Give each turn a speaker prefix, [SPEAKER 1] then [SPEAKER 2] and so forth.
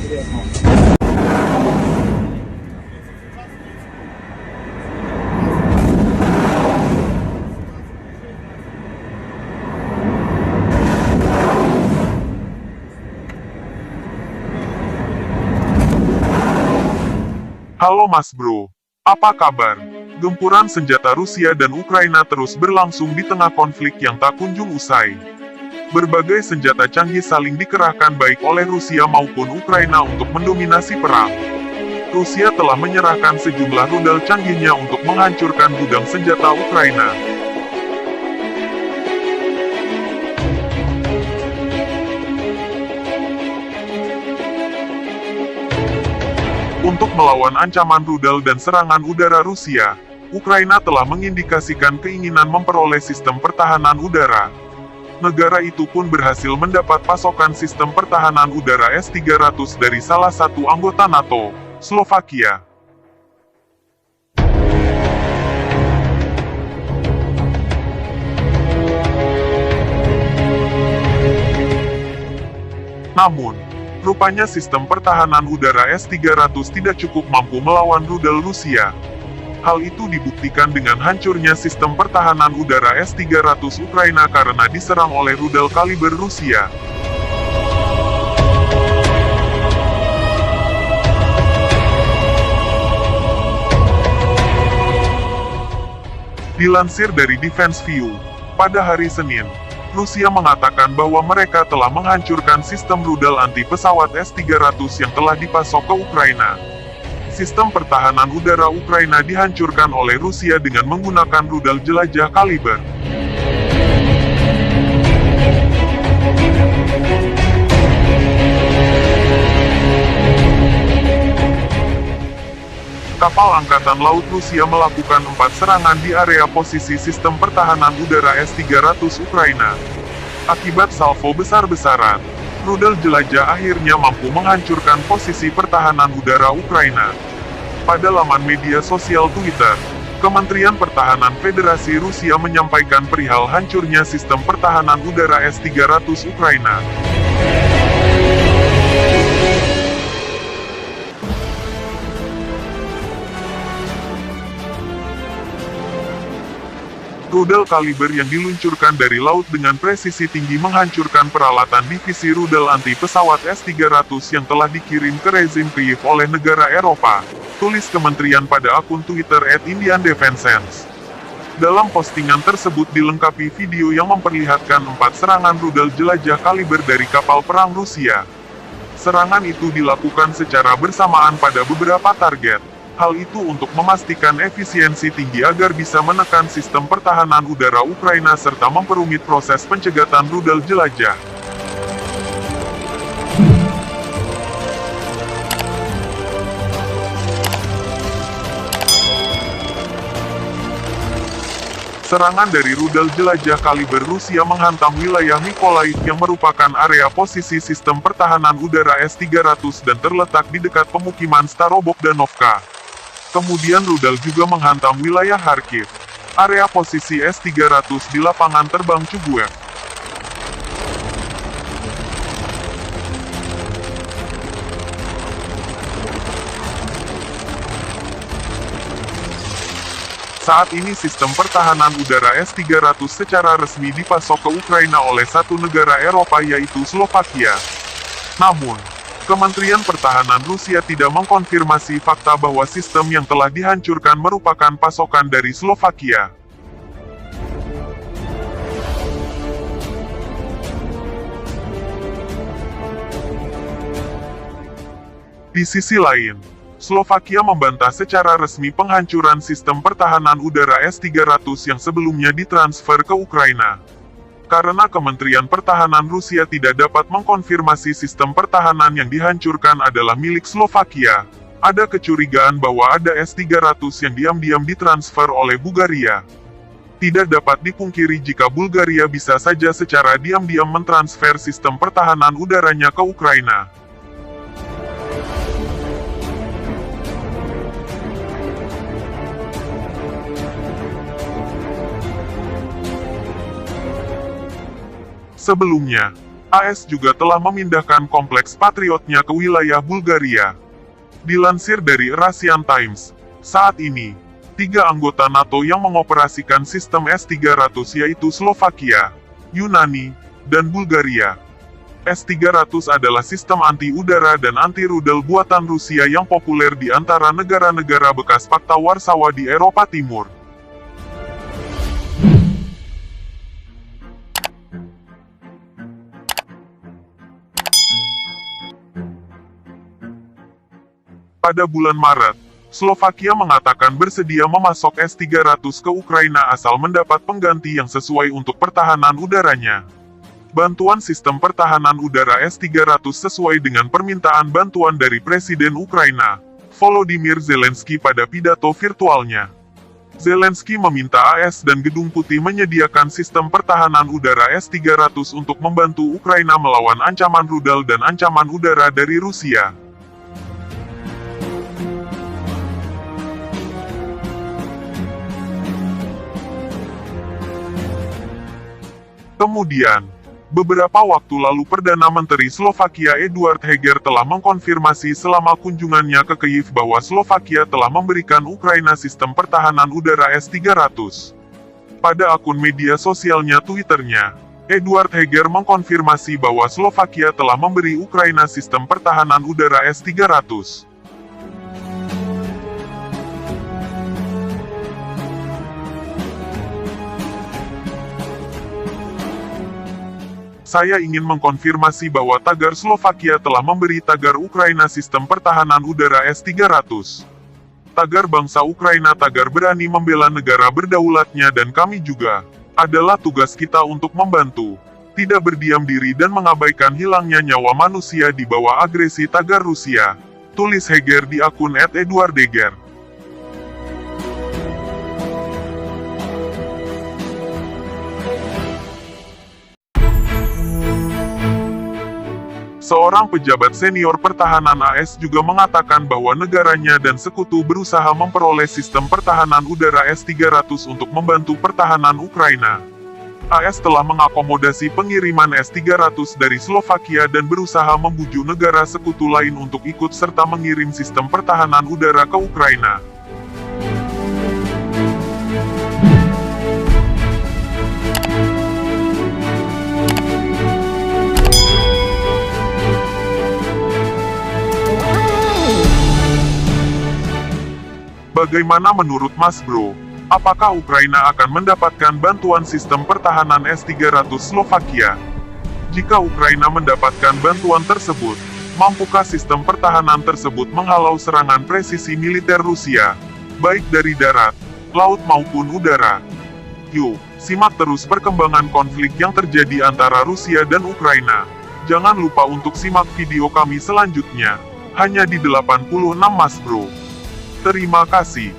[SPEAKER 1] Halo Mas Bro, apa kabar? Gempuran senjata Rusia dan Ukraina terus berlangsung di tengah konflik yang tak kunjung usai. Berbagai senjata canggih saling dikerahkan baik oleh Rusia maupun Ukraina untuk mendominasi perang. Rusia telah menyerahkan sejumlah rudal canggihnya untuk menghancurkan gudang senjata Ukraina. Untuk melawan ancaman rudal dan serangan udara Rusia, Ukraina telah mengindikasikan keinginan memperoleh sistem pertahanan udara. Negara itu pun berhasil mendapat pasokan sistem pertahanan udara S-300 dari salah satu anggota NATO, Slovakia. Namun, rupanya sistem pertahanan udara S-300 tidak cukup mampu melawan rudal Rusia. Hal itu dibuktikan dengan hancurnya sistem pertahanan udara S-300 Ukraina karena diserang oleh rudal kaliber Rusia. Dilansir dari Defense View, pada hari Senin, Rusia mengatakan bahwa mereka telah menghancurkan sistem rudal anti-pesawat S-300 yang telah dipasok ke Ukraina. Sistem pertahanan udara Ukraina dihancurkan oleh Rusia dengan menggunakan rudal jelajah kaliber. Kapal Angkatan Laut Rusia melakukan 4 serangan di area posisi sistem pertahanan udara S-300 Ukraina. Akibat salvo besar-besaran, rudal jelajah akhirnya mampu menghancurkan posisi pertahanan udara Ukraina. Pada laman media sosial Twitter, Kementerian Pertahanan Federasi Rusia menyampaikan perihal hancurnya sistem pertahanan udara S-300 Ukraina. Rudal kaliber yang diluncurkan dari laut dengan presisi tinggi menghancurkan peralatan divisi rudal anti-pesawat S-300 yang telah dikirim ke rezim Kyiv oleh negara Eropa, tulis kementerian pada akun Twitter @IndianDefense. Dalam postingan tersebut dilengkapi video yang memperlihatkan 4 serangan rudal jelajah kaliber dari kapal perang Rusia. Serangan itu dilakukan secara bersamaan pada beberapa target. Hal itu untuk memastikan efisiensi tinggi agar bisa menekan sistem pertahanan udara Ukraina serta memperumit proses pencegatan rudal jelajah. Serangan dari rudal jelajah kaliber Rusia menghantam wilayah Mykolaiv yang merupakan area posisi sistem pertahanan udara S-300 dan terletak di dekat pemukiman Starobogdanovka. Kemudian rudal juga menghantam wilayah Kharkiv, area posisi S-300 di lapangan terbang Chuguev. Saat ini sistem pertahanan udara S-300 secara resmi dipasok ke Ukraina oleh satu negara Eropa yaitu Slovakia. Namun, Kementerian Pertahanan Rusia tidak mengkonfirmasi fakta bahwa sistem yang telah dihancurkan merupakan pasokan dari Slovakia. Di sisi lain, Slovakia membantah secara resmi penghancuran sistem pertahanan udara S-300 yang sebelumnya ditransfer ke Ukraina. Karena Kementerian Pertahanan Rusia tidak dapat mengkonfirmasi sistem pertahanan yang dihancurkan adalah milik Slovakia, ada kecurigaan bahwa ada S-300 yang diam-diam ditransfer oleh Bulgaria. Tidak dapat dipungkiri jika Bulgaria bisa saja secara diam-diam mentransfer sistem pertahanan udaranya ke Ukraina. Sebelumnya, AS juga telah memindahkan kompleks Patriotnya ke wilayah Bulgaria. Dilansir dari Russian Times, saat ini, 3 anggota NATO yang mengoperasikan sistem S-300 yaitu Slovakia, Yunani, dan Bulgaria. S-300 adalah sistem anti-udara dan anti-rudal buatan Rusia yang populer di antara negara-negara bekas Pakta Warsawa di Eropa Timur. Pada bulan Maret, Slovakia mengatakan bersedia memasok S-300 ke Ukraina asal mendapat pengganti yang sesuai untuk pertahanan udaranya. Bantuan sistem pertahanan udara S-300 sesuai dengan permintaan bantuan dari Presiden Ukraina, Volodymyr Zelensky pada pidato virtualnya. Zelensky meminta AS dan Gedung Putih menyediakan sistem pertahanan udara S-300 untuk membantu Ukraina melawan ancaman rudal dan ancaman udara dari Rusia. Kemudian, beberapa waktu lalu Perdana Menteri Slovakia Eduard Heger telah mengkonfirmasi selama kunjungannya ke Kyiv bahwa Slovakia telah memberikan Ukraina sistem pertahanan udara S-300. Pada akun media sosialnya Twitternya, Eduard Heger mengkonfirmasi bahwa Slovakia telah memberi Ukraina sistem pertahanan udara S-300. Saya ingin mengkonfirmasi bahwa tagar Slovakia telah memberi tagar Ukraina sistem pertahanan udara S-300. Tagar bangsa Ukraina tagar berani membela negara berdaulatnya dan kami juga. Adalah tugas kita untuk membantu. Tidak berdiam diri dan mengabaikan hilangnya nyawa manusia di bawah agresi tagar Rusia. Tulis Heger di akun @eduardheger. Seorang pejabat senior pertahanan AS juga mengatakan bahwa negaranya dan sekutu berusaha memperoleh sistem pertahanan udara S-300 untuk membantu pertahanan Ukraina. AS telah mengakomodasi pengiriman S-300 dari Slovakia dan berusaha membujuk negara sekutu lain untuk ikut serta mengirim sistem pertahanan udara ke Ukraina. Bagaimana menurut Mas Bro? Apakah Ukraina akan mendapatkan bantuan sistem pertahanan S-300 Slovakia? Jika Ukraina mendapatkan bantuan tersebut, mampukah sistem pertahanan tersebut menghalau serangan presisi militer Rusia, baik dari darat, laut maupun udara? Yuk, simak terus perkembangan konflik yang terjadi antara Rusia dan Ukraina. Jangan lupa untuk simak video kami selanjutnya, hanya di 86 Mas Bro. Terima kasih.